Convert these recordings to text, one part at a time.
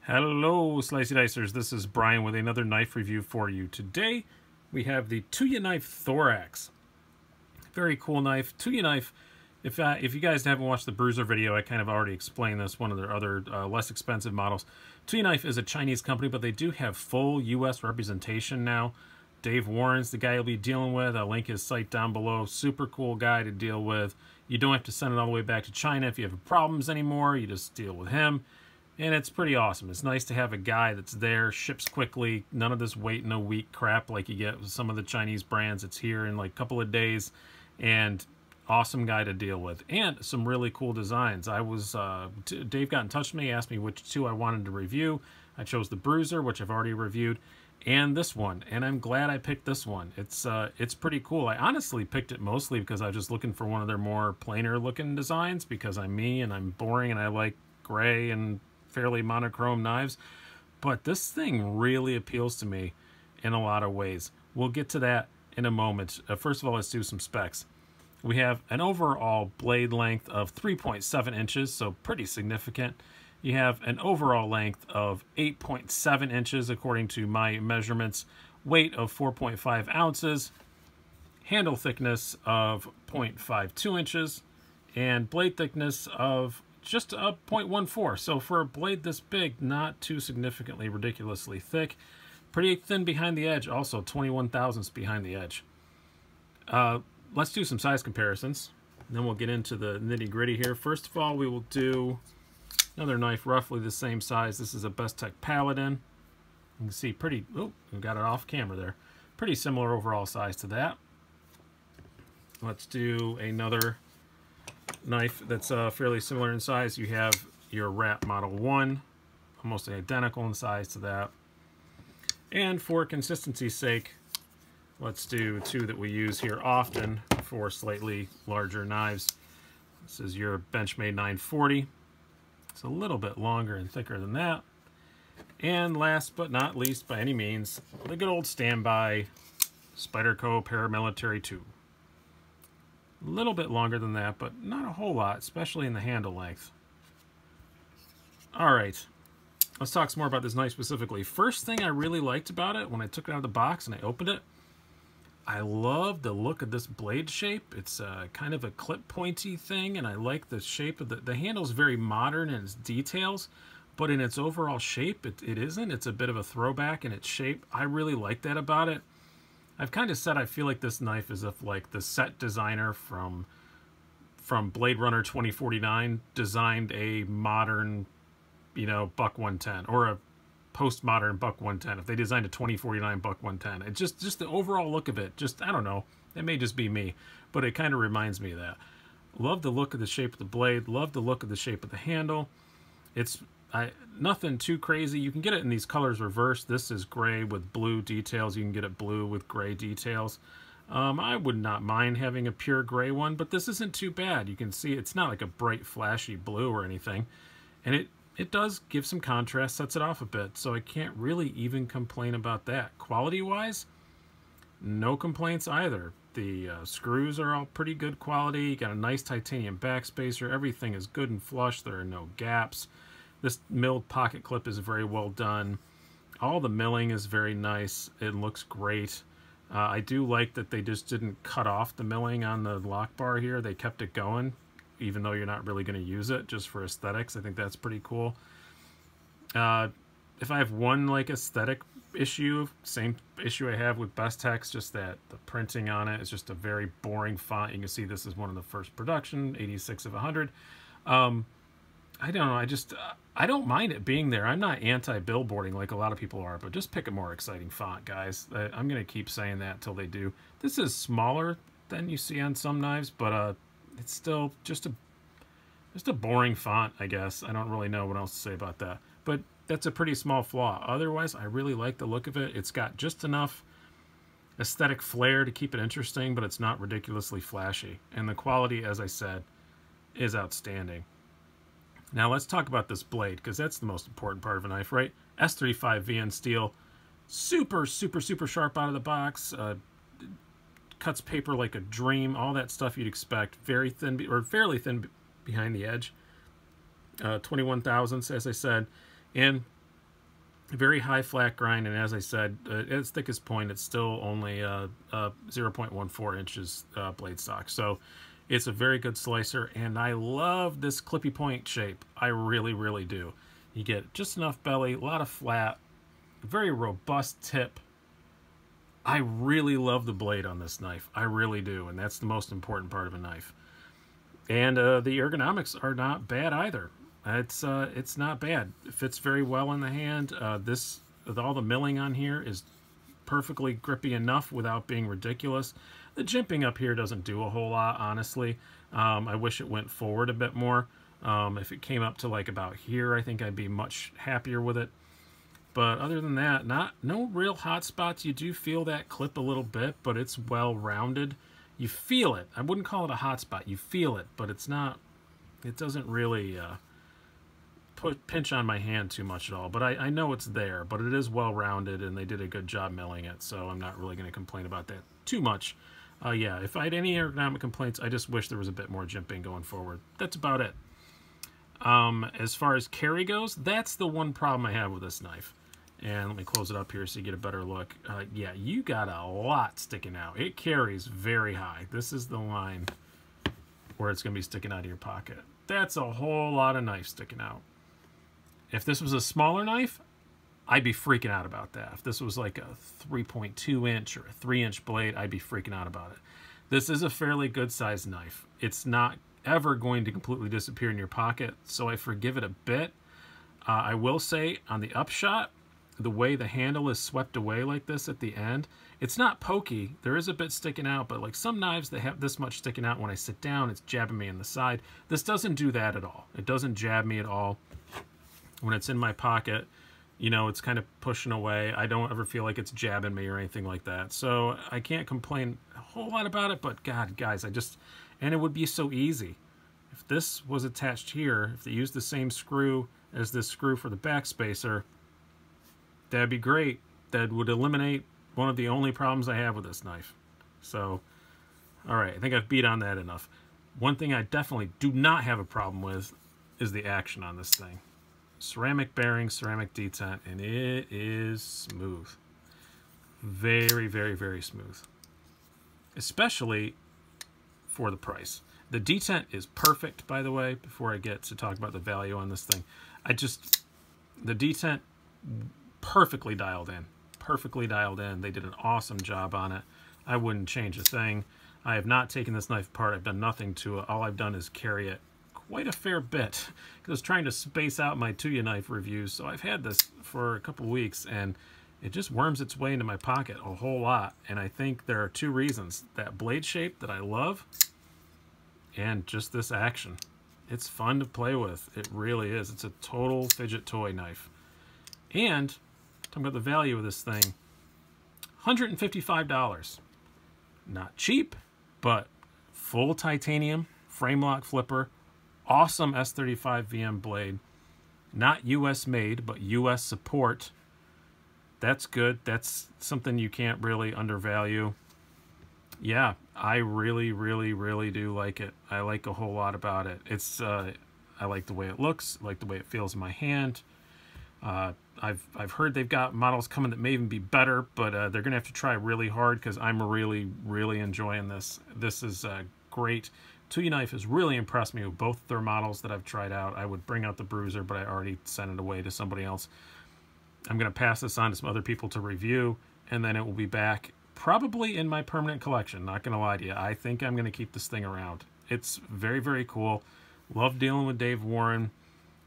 Hello, Slicey Dicers. This is Bryan with another knife review for you. Today, we have the Tuyaknife Thorax. Very cool knife. Tuyaknife, if you guys haven't watched the Bruiser video, I kind of already explained this, one of their other less expensive models. Tuyaknife is a Chinese company, but they do have full U.S. representation now. Dave Warren's the guy you'll be dealing with. I'll link his site down below. Super cool guy to deal with. You don't have to send it all the way back to China if you have problems anymore. You just deal with him. And it's pretty awesome. It's nice to have a guy that's there, ships quickly, none of this wait in a week crap like you get with some of the Chinese brands. It's here in like a couple of days, and awesome guy to deal with. And some really cool designs. Dave got in touch with me, asked me which two I wanted to review. I chose the Bruiser, which I've already reviewed, and this one. And I'm glad I picked this one. It's pretty cool. I honestly picked it mostly because I was just looking for one of their more plainer looking designs because I'm me and I'm boring and I like gray and fairly monochrome knives, but this thing really appeals to me in a lot of ways. We'll get to that in a moment. First of all, let's do some specs. We have an overall blade length of 3.7 inches, so pretty significant. You have an overall length of 8.7 inches according to my measurements, weight of 4.5 ounces, handle thickness of 0.52 inches, and blade thickness of just a 0.14. So for a blade this big, not too significantly ridiculously thick. Pretty thin behind the edge, also 21 thousandths behind the edge. Let's do some size comparisons, and then we'll get into the nitty-gritty here. First of all, we will do another knife roughly the same size. This is a Bestech Paladin. You can see pretty, oh, we got it off camera there. Pretty similar overall size to that. Let's do another knife that's fairly similar in size. You have your Rat Model 1, almost identical in size to that. And for consistency's sake, let's do two that we use here often for slightly larger knives. This is your Benchmade 940. It's a little bit longer and thicker than that. And last but not least by any means, the good old standby Spyderco Paramilitary 2. A little bit longer than that, but not a whole lot, especially in the handle length. All right, let's talk some more about this knife specifically. First thing I really liked about it when I took it out of the box and I opened it, I love the look of this blade shape. It's kind of a clip pointy thing, and I like the shape of the handle's very modern in its details, but in its overall shape, it isn't. It's a bit of a throwback in its shape. I really like that about it. I've kind of said I feel like this knife is if like the set designer from Blade Runner 2049 designed a modern, you know, Buck 110 or a postmodern Buck 110. If they designed a 2049 Buck 110, it just the overall look of it. Just I don't know. It may just be me, but it kind of reminds me of that. Love the look of the shape of the blade. Love the look of the shape of the handle. It's nothing too crazy. You can get it in these colors reversed. This is gray with blue details. You can get it blue with gray details. I would not mind having a pure gray one, but this isn't too bad. You can see it's not like a bright flashy blue or anything, and it does give some contrast, sets it off a bit, so I can't really even complain about that. Quality wise, no complaints either. The screws are all pretty good quality. You got a nice titanium backspacer. Everything is good and flush. There are no gaps. This milled pocket clip is very well done. All the milling is very nice. It looks great. I do like that they just didn't cut off the milling on the lock bar here. They kept it going, even though you're not really going to use it, just for aesthetics. I think that's pretty cool. If I have one like aesthetic issue, same issue I have with Bestech, just that the printing on it is just a very boring font. You can see this is one of the first production, 86 of 100. I don't know. I don't mind it being there. I'm not anti-billboarding like a lot of people are, but just pick a more exciting font, guys. I'm going to keep saying that until they do. This is smaller than you see on some knives, but it's still just a boring font, I guess. I don't really know what else to say about that. But that's a pretty small flaw. Otherwise, I really like the look of it. It's got just enough aesthetic flair to keep it interesting, but it's not ridiculously flashy. And the quality, as I said, is outstanding. Now let's talk about this blade, because that's the most important part of a knife, right? S35vn steel, super, super, super sharp out of the box, cuts paper like a dream, all that stuff you'd expect. Very thin, or fairly thin behind the edge. 21 thousandths, as I said, and Very high flat grind, and as I said, at its thickest point, it's still only 0.14 inches blade stock. So it's a very good slicer, and I love this clippy point shape. I really, really do. You get just enough belly, a lot of flat, very robust tip. I really love the blade on this knife. I really do, and that's the most important part of a knife. And the ergonomics are not bad either. It's not bad. It fits very well in the hand. This, with all the milling on here, is perfectly grippy enough without being ridiculous. The jimping up here doesn't do a whole lot, honestly. I wish it went forward a bit more. If it came up to like about here, I think I'd be much happier with it. But other than that, no real hot spots. You do feel that clip a little bit, but it's well rounded. You feel it. I wouldn't call it a hot spot. You feel it, but it's not. It doesn't really pinch on my hand too much at all. But I know it's there. But it is well rounded, and they did a good job milling it. So I'm not really going to complain about that too much. Yeah, if I had any ergonomic complaints, I just wish there was a bit more jimping going forward. That's about it. As far as carry goes, that's the one problem I have with this knife. And let me close it up here so you get a better look. Yeah, you got a lot sticking out. It carries very high. This is the line where it's going to be sticking out of your pocket. That's a whole lot of knife sticking out. If this was a smaller knife, I'd be freaking out about that. If this was like a 3.2 inch or a 3-inch blade, I'd be freaking out about it. This is a fairly good sized knife. It's not ever going to completely disappear in your pocket, so I forgive it a bit. I will say on the upshot, the way the handle is swept away like this at the end, it's not pokey. There is a bit sticking out, but like some knives that have this much sticking out, when I sit down, it's jabbing me in the side. This doesn't do that at all. It doesn't jab me at all. When it's in my pocket, you know, it's kind of pushing away. I don't ever feel like it's jabbing me or anything like that. So I can't complain a whole lot about it, but God, guys, and it would be so easy. If this was attached here, if they used the same screw as this screw for the back spacer, that'd be great. That would eliminate one of the only problems I have with this knife. So, all right, I think I've beat on that enough. One thing I definitely do not have a problem with is the action on this thing. Ceramic bearing, ceramic detent, and it is smooth. Very, very, very smooth. Especially for the price. The detent is perfect, by the way, before I get to talk about the value on this thing. The detent, perfectly dialed in. Perfectly dialed in. They did an awesome job on it. I wouldn't change a thing. I have not taken this knife apart. I've done nothing to it. All I've done is carry it quite a fair bit, because I was trying to space out my Tuyaknife reviews. So I've had this for a couple weeks, and it just worms its way into my pocket a whole lot. And I think there are two reasons. That blade shape that I love, and just this action. It's fun to play with. It really is. It's a total fidget toy knife. And talking about the value of this thing, $155. Not cheap, but full titanium, frame lock flipper, awesome S35vn blade. Not US made, but US support. That's good. That's something you can't really undervalue. Yeah, I really, really, really do like it. I like a whole lot about it. I like the way it looks, I like the way it feels in my hand. I've heard they've got models coming that may even be better, but they're gonna have to try really hard, because I'm really, really enjoying this. This is great. Tuyaknife has really impressed me with both their models that I've tried out. I would bring out the Bruiser, but I already sent it away to somebody else. I'm gonna pass this on to some other people to review, and then it will be back probably in my permanent collection. Not gonna lie to you, I think I'm gonna keep this thing around. It's very, very cool. Love dealing with Dave Warren.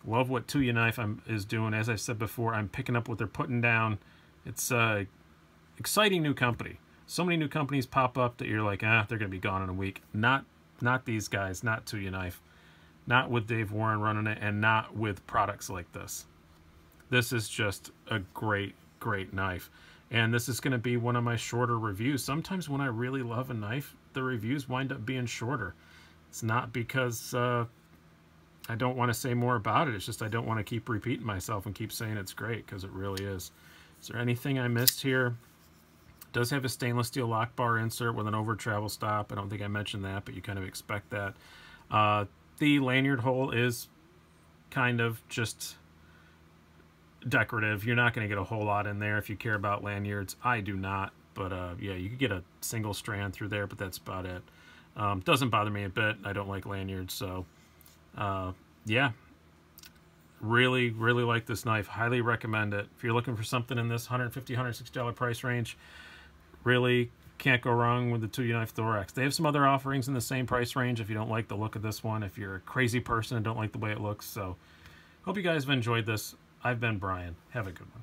Love what Tuyaknife is doing. As I said before, I'm picking up what they're putting down. It's a exciting new company. So many new companies pop up that you're like, they're gonna be gone in a week. Not these guys, not Tuyaknife, not with Dave Warren running it, and not with products like this. This is just a great, great knife. And this is going to be one of my shorter reviews. Sometimes when I really love a knife, the reviews wind up being shorter. It's not because I don't want to say more about it. It's just I don't want to keep repeating myself and keep saying it's great, because it really is. Is there anything I missed here? It does have a stainless steel lock bar insert with an over travel stop. I don't think I mentioned that, but you kind of expect that. The lanyard hole is kind of just decorative. You're not going to get a whole lot in there if you care about lanyards. I do not, but yeah, you could get a single strand through there, but that's about it. Doesn't bother me a bit. I don't like lanyards, so yeah, really like this knife. Highly recommend it. If you're looking for something in this $150, $160 price range, really can't go wrong with the Tuyaknife Thorax. They have some other offerings in the same price range if you don't like the look of this one, if you're a crazy person and don't like the way it looks. So hope you guys have enjoyed this. I've been Brian. Have a good one.